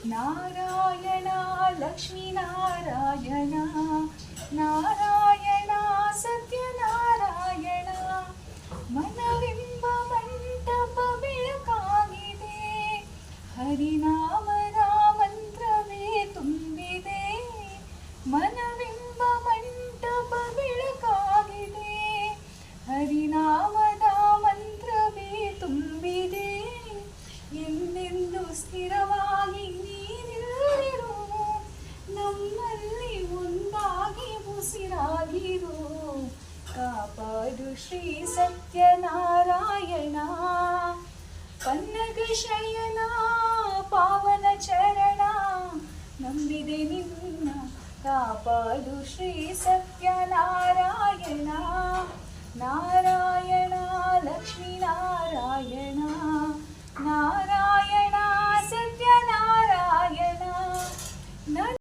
ನಾರಾಯಣ ಲಕ್ಷ್ಮೀನಾರಾಯಣ ನಾರಾಯಣ ಸತ್ಯನಾರಾಯಣ ಮನವೆಂಬ ಮಂಟಪ ಬೆಳಕಾಗಿದೆ ಹರಿನಾಮದ ಮಂತ್ರವೇ ತುಂಬಿದೆ ಮನವೆಂಬ ಮಂಟಪ ಬೆಳಕಾಗಿದೆ ಹರಿನಾಮದ ಮಂತ್ರವೇ ತುಂಬಿದೆ ಎಂದೆಂದು ಸ್ಥಿರವಾಗಿ ನೀರಿರು ನಮ್ಮಲ್ಲಿ ಒಂದಾಗಿ ಉಸಿರಾಗಿರು ಕಾಪಾಡು ಶ್ರೀ ಸತ್ಯನಾರಾಯಣ ಪನ್ನಗ ಶಯನ ಪಾವನ ಚರಣ ನಂಬಿದೆ ನಿನ್ನ ಕಾಪಾಡು ಶ್ರೀ ಸತ್ಯನಾರಾಯಣ ನಾರಾಯಣ